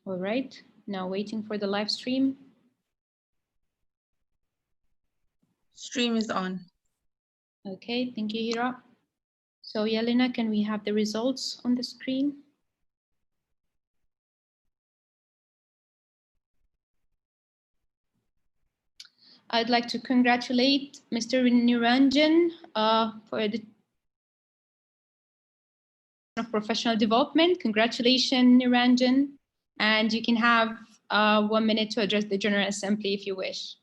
All right, now waiting for the live stream. Stream is on. Okay, thank you, Hira. So Yelena, can we have the results on the screen? I'd like to congratulate Mr. Niranjan for the of professional development. Congratulations, Niranjan. And you can have 1 minute to address the General Assembly if you wish.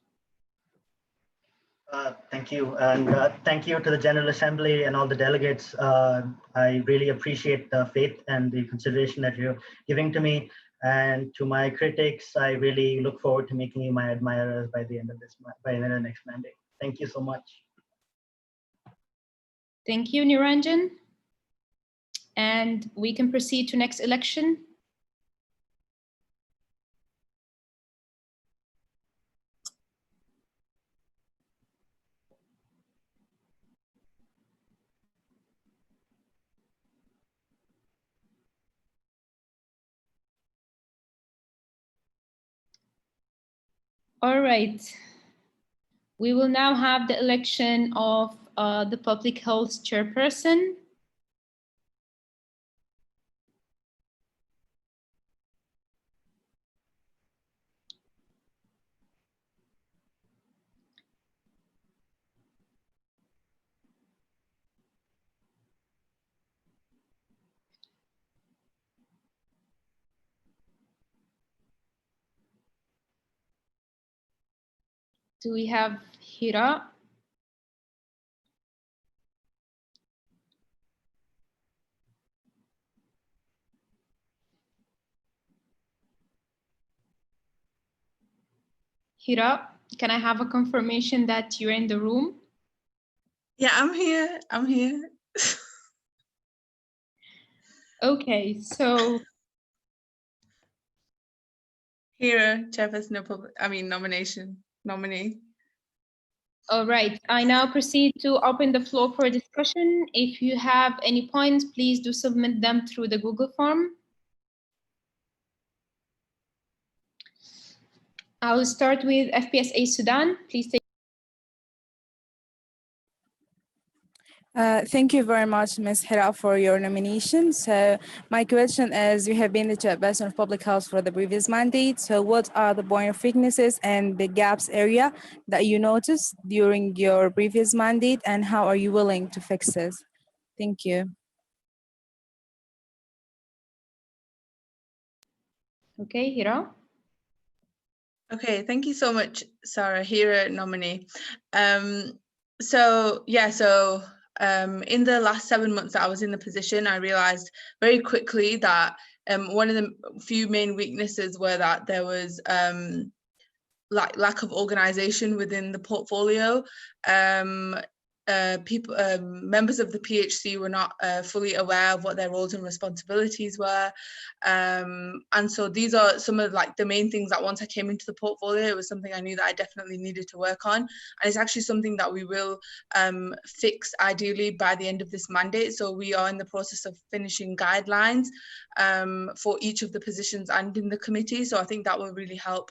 Thank you, and thank you to the General Assembly and all the delegates. I really appreciate the faith and the consideration that you're giving to me. And to my critics, I really look forward to making you my admirers by the end of the next mandate. Thank you so much. Thank you, Niranjan. And we can proceed to next election. All right. We will now have the election of the Public Health Chairperson. Do we have Hira? Hira, can I have a confirmation that you're in the room? Yeah, I'm here. I'm here. Okay, so Hira, Chairperson nominee. all right, I now proceed to open the floor for discussion. If you have any points, please do submit them through the Google form. I'll start with Fpsa Sudan. Please take. Thank you very much, Ms. Hira, for your nomination. So my question is, you have been the Chairperson of Public Health for the previous mandate. So what are the point of weaknesses and the gaps area that you noticed during your previous mandate, and how are you willing to fix this? Thank you. Okay, Hira. Okay, thank you so much, Sarah, Hira nominee. In the last 7 months that I was in the position, I realized very quickly that one of the few main weaknesses were that there was lack of organization within the portfolio. Members of the PHC were not fully aware of what their roles and responsibilities were. And so these are some of the main things that once I came into the portfolio, it was something I knew that I definitely needed to work on. And it's actually something that we will fix ideally by the end of this mandate. So we are in the process of finishing guidelines for each of the positions and in the committee. So I think that will really help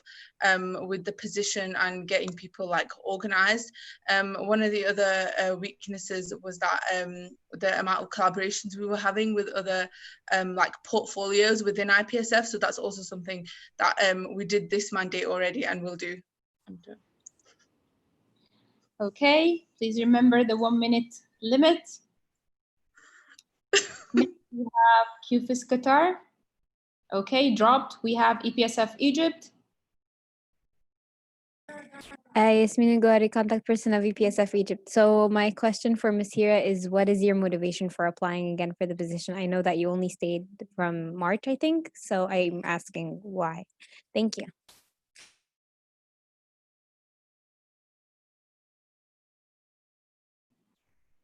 with the position and getting people organized. One of the other weaknesses was that the amount of collaborations we were having with other portfolios within IPSF. So that's also something that we did this mandate already and will do. Okay, please remember the 1 minute limit. Next we have QFIS Qatar. Okay, dropped. We have EPSF Egypt. Yasmin Gouari, contact person of EPSF Egypt. So my question for Ms. Hira is, what is your motivation for applying again for the position? I know that you only stayed from March, I think. So I'm asking why. Thank you.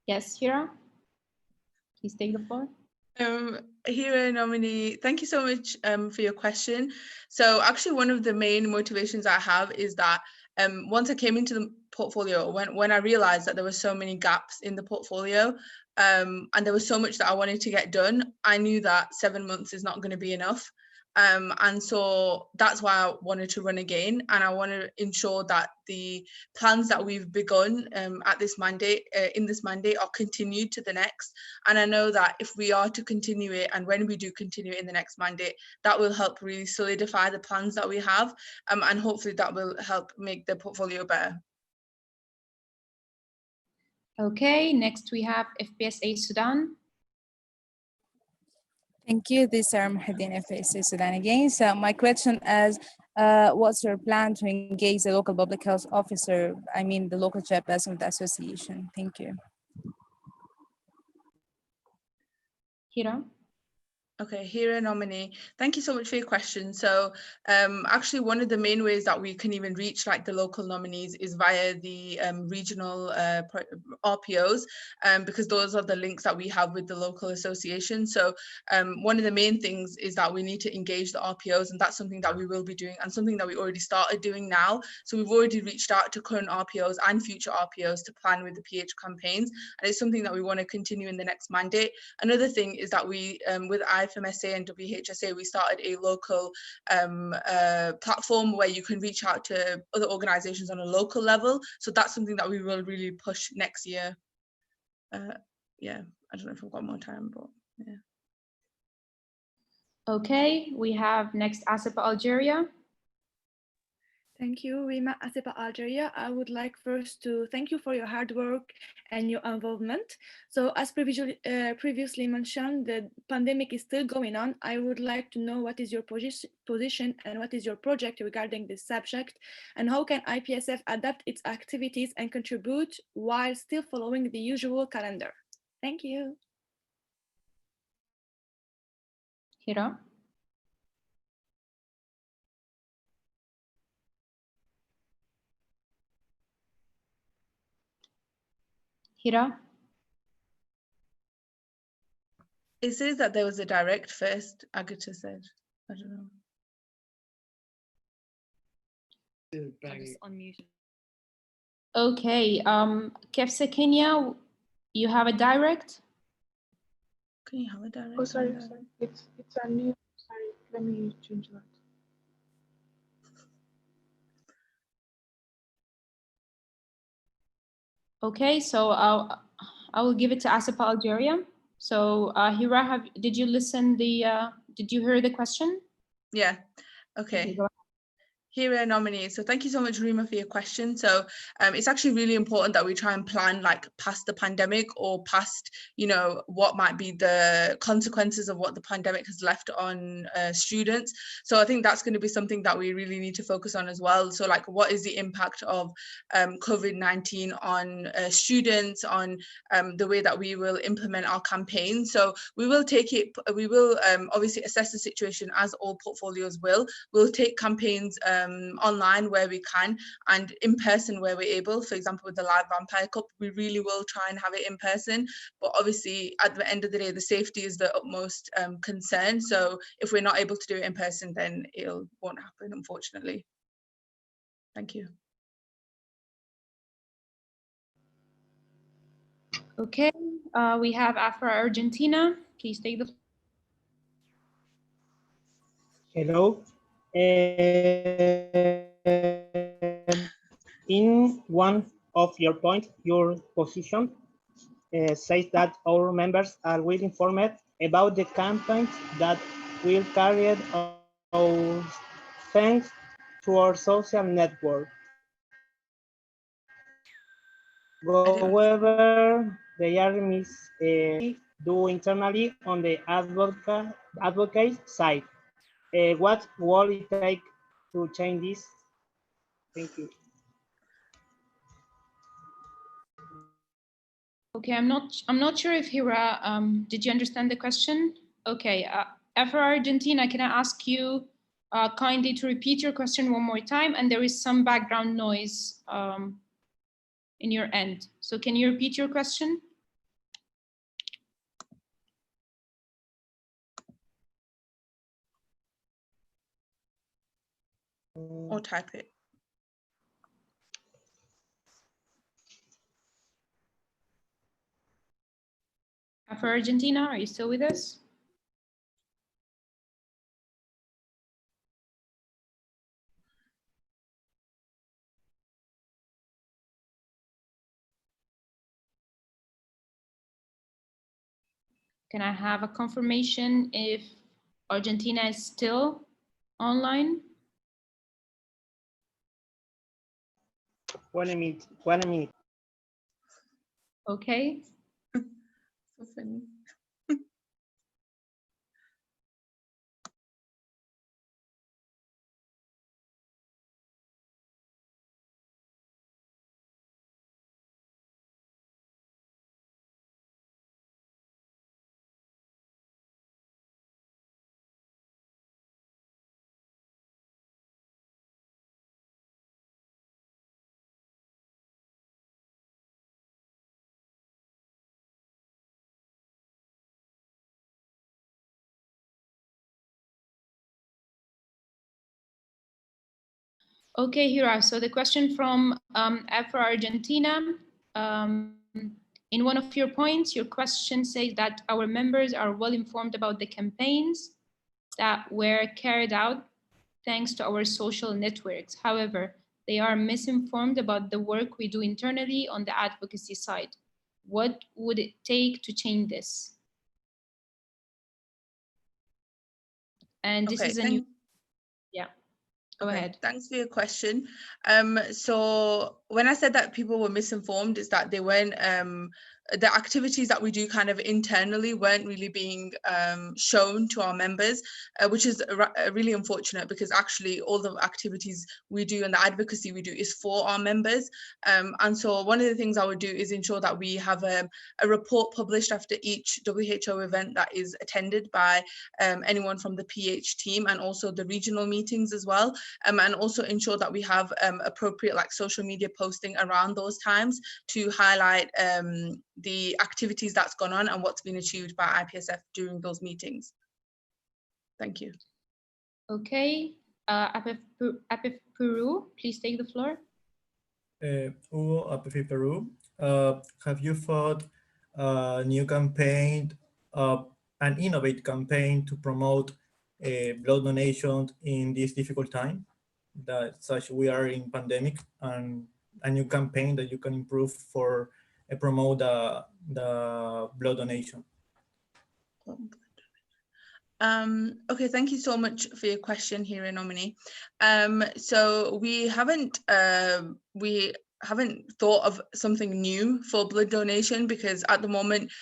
Yes, Hira, please take the floor. Hira nominee, thank you so much for your question. So actually one of the main motivations I have is that once I came into the portfolio, when I realized that there were so many gaps in the portfolio and there was so much that I wanted to get done, I knew that 7 months is not going to be enough. And so that's why I wanted to run again, and I want to ensure that the plans that we've begun at this mandate, in this mandate, are continued to the next. And I know that if we are to continue it, and when we do continue it in the next mandate, that will help really solidify the plans that we have, and hopefully that will help make the portfolio better. Okay, next we have Fpsa Sudan. Thank you. This is Sarah Mahedin, Fpsa Sudan again. So my question is, what's your plan to engage the local public health officer, I mean the local chairperson of the association? Thank you. Hira. Okay, Hira nominee. Thank you so much for your question. So actually one of the main ways that we can even reach like the local nominees is via the regional RPOs, because those are the links that we have with the local association. So one of the main things is that we need to engage the RPOs, and that's something that we will be doing and something that we already started doing now. So we've already reached out to current RPOs and future RPOs to plan with the PH campaigns, and it's something that we want to continue in the next mandate. Another thing is that we, with Fpsa and WHSA, we started a local platform where you can reach out to other organizations on a local level. So that's something that we will really push next year. Yeah, I don't know if I've got more time, but yeah. Okay, we have next ASEPA Algeria. Thank you, Rima. ASEPA Algeria, I would like first to thank you for your hard work and your involvement. So as previously mentioned, the pandemic is still going on. I would like to know what is your position and what is your project regarding this subject, and how can IPSF adapt its activities and contribute while still following the usual calendar? Thank you. Hira. Hira. It says that there was a direct first, Agata said. I don't know. Okay, Fpsa Kenya, you have a direct? Can you have a direct? Oh, sorry. It's a new, sorry, let me change that. Okay, so I will give it to ASEPA Algeria. So Hira, did you listen did you hear the question? Yeah, okay. Go Hira nominee. So thank you so much, Rima, for your question. So it's actually really important that we try and plan like past the pandemic, or past, you know, what might be the consequences of what the pandemic has left on students. So I think that's going to be something that we really need to focus on as well. So like, what is the impact of COVID-19 on students, on the way that we will implement our campaign. So we will obviously assess the situation, as all portfolios will. We'll take campaigns online where we can, and in person where we're able. For example, with the live Vampire Cup, we really will try and have it in person, but obviously at the end of the day, the safety is the utmost concern. So if we're not able to do it in person, then it won't happen, unfortunately. Thank you. Okay, we have Afra Argentina. Please take the floor. Hello. In one of your points, your position says that our members are well informed about the campaigns that will carry out thanks to our social network. However, they are do internally on the advocate side. What will it take to change this? Thank you. Okay, I'm not sure if Hira, did you understand the question? Okay, Afra Argentina, can I ask you kindly to repeat your question one more time? And there is some background noise in your end. So can you repeat your question? Or type it. For Argentina, are you still with us? Can I have a confirmation if Argentina is still online? 1 minute. 1 minute. Okay. So funny. Okay, Hira, so the question from Afro Argentina. In one of your points, your question says that our members are well informed about the campaigns that were carried out thanks to our social networks. However, they are misinformed about the work we do internally on the advocacy side. What would it take to change this? And this is a new, yeah. Go ahead. Thanks for your question. So when I said that people were misinformed, is that they weren't, the activities that we do kind of internally weren't really being shown to our members, which is really unfortunate, because actually all the activities we do and the advocacy we do is for our members. And so one of the things I would do is ensure that we have a report published after each WHO event that is attended by anyone from the PH team, and also the regional meetings as well. And also ensure that we have appropriate social media posting around those times to highlight the activities that's gone on and what's been achieved by IPSF during those meetings. Thank you. Okay, APF Peru, please take the floor. Hugo, APF Peru, have you thought a new campaign, an innovative campaign to promote blood donation in this difficult time that such we are in pandemic, and a new campaign that you can improve for promote the blood donation? Okay, thank you so much for your question here, Nomini. So we haven't thought of something new for blood donation, because at the moment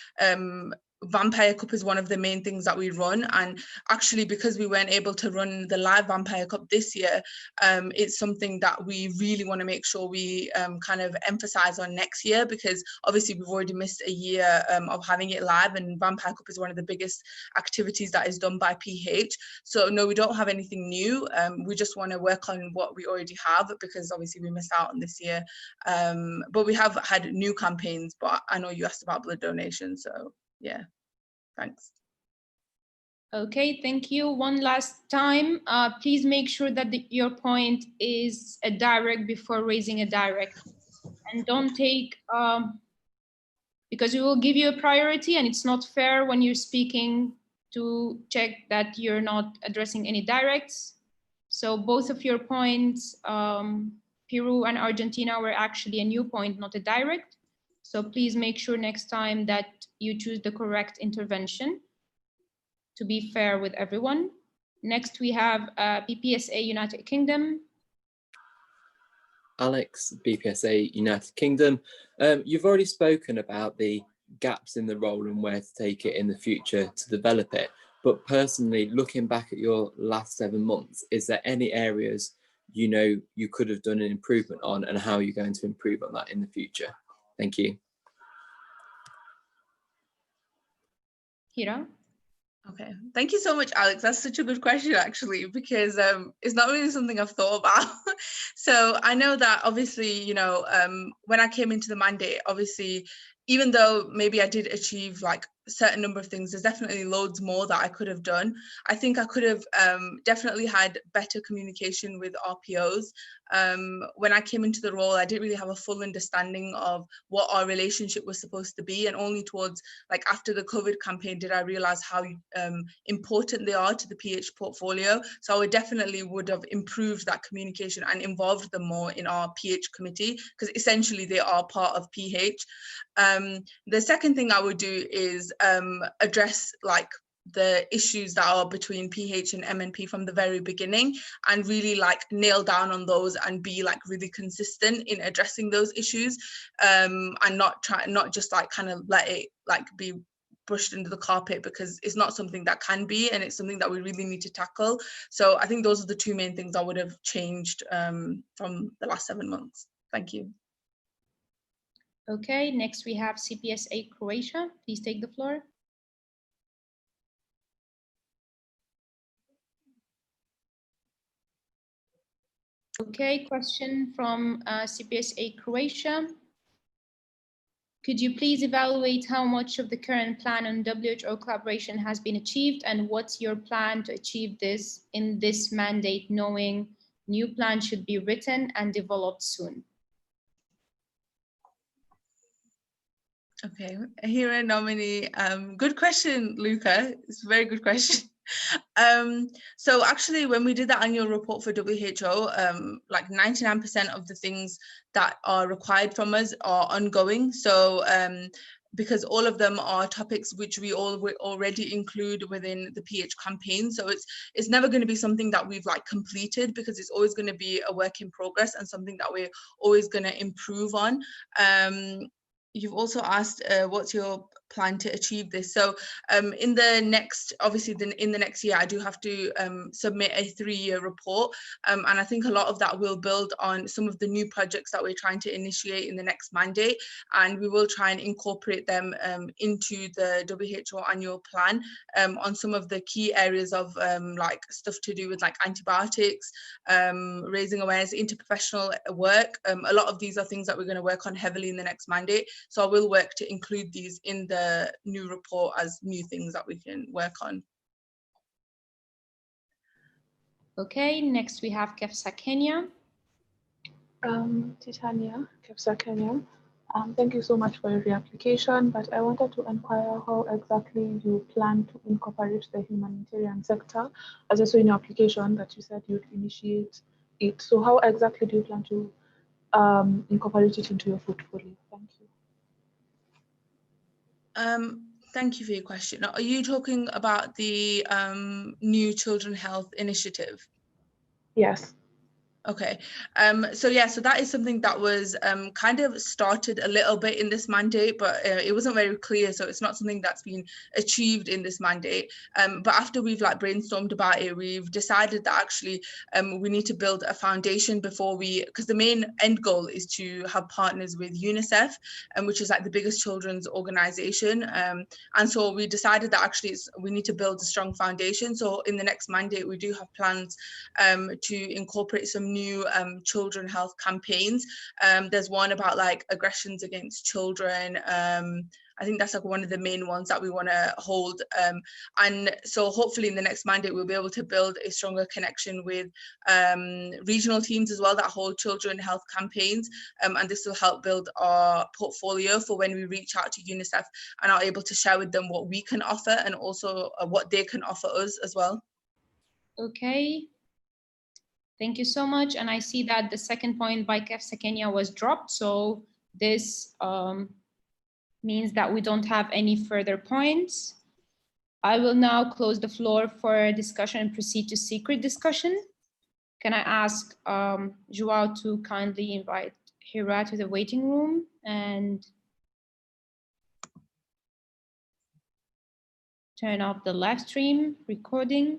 Vampire Cup is one of the main things that we run, and actually because we weren't able to run the live Vampire Cup this year, it's something that we really want to make sure we kind of emphasize on next year, because obviously we've already missed a year of having it live, and Vampire Cup is one of the biggest activities that is done by PH. So no, we don't have anything new. We just want to work on what we already have, because obviously we missed out on this year. But we have had new campaigns, but I know you asked about blood donation, so yeah, thanks. Okay, thank you. One last time, please make sure that your point is a direct before raising a direct, and don't take, because we will give you a priority, and it's not fair when you're speaking to check that you're not addressing any directs. So both of your points, Peru and Argentina, were actually a new point, not a direct. So please make sure next time that you choose the correct intervention to be fair with everyone. Next, we have BPSA United Kingdom. Alex, BPSA United Kingdom. You've already spoken about the gaps in the role and where to take it in the future to develop it. But personally, looking back at your last 7 months, is there any areas you know you could have done an improvement on, and how are you going to improve on that in the future? Thank you. Hira. Okay, thank you so much, Alex. That's such a good question, actually, because it's not really something I've thought about. So I know that obviously, you know, when I came into the mandate, obviously, even though maybe I did achieve like a certain number of things, there's definitely loads more that I could have done. I think I could have definitely had better communication with RPOs. When I came into the role, I didn't really have a full understanding of what our relationship was supposed to be, and only towards like after the COVID campaign did I realize how important they are to the PH portfolio. So I definitely would have improved that communication and involved them more in our PH committee, because essentially they are part of PH. The second thing I would do is is address like the issues that are between PH and MNP from the very beginning, and really like nail down on those and be like really consistent in addressing those issues, and not just like kind of let it like be brushed under the carpet, because it's not something that can be, and it's something that we really need to tackle. So I think those are the two main things I would have changed from the last 7 months. Thank you. Okay, next we have CPSA Croatia. Please take the floor. Okay, question from CPSA Croatia. Could you please evaluate how much of the current plan on WHO collaboration has been achieved, and what's your plan to achieve this in this mandate, knowing new plans should be written and developed soon? Okay, Hira, nominee. Good question, Luca. It's a very good question. So actually, when we did the annual report for WHO, like 99% of the things that are required from us are ongoing. So because all of them are topics which we already include within the PH campaign. So it's never going to be something that we've like completed, because it's always going to be a work in progress and something that we're always going to improve on. You've also asked what's your plan to achieve this. So in the next, obviously in the next year, I do have to submit a 3-year report. And I think a lot of that will build on some of the new projects that we're trying to initiate in the next mandate. And we will try and incorporate them into the WHO annual plan on some of the key areas of like stuff to do with like antibiotics, raising awareness, interprofessional work. A lot of these are things that we're going to work on heavily in the next mandate. So I will work to include these in the new report as new things that we can work on. Okay, next we have Fpsa Kenya. Titania, Fpsa Kenya. Thank you so much for your reapplication, but I wanted to inquire how exactly you plan to incorporate the humanitarian sector, as I saw in your application that you said you'd initiate it. So how exactly do you plan to incorporate it into your portfolio? Thank you. Thank you for your question. Are you talking about the new children health initiative? Yes. Okay, so yeah, so that is something that was kind of started a little bit in this mandate, but it wasn't very clear, so it's not something that's been achieved in this mandate. But after we've like brainstormed about it, we've decided that actually we need to build a foundation before because the main end goal is to have partners with UNICEF, which is like the biggest children's organization. And so we decided that actually we need to build a strong foundation. So in the next mandate, we do have plans to incorporate some new children health campaigns. There's one about like aggressions against children. I think that's like one of the main ones that we want to hold. And so hopefully in the next mandate, we'll be able to build a stronger connection with regional teams as well that hold children health campaigns. And this will help build our portfolio for when we reach out to UNICEF and are able to share with them what we can offer, and also what they can offer us as well. Okay. Thank you so much. And I see that the second point by Fpsa Kenya was dropped. So this means that we don't have any further points. I will now close the floor for discussion and proceed to secret discussion. Can I ask Joao to kindly invite Hira to the waiting room and turn off the live stream recording?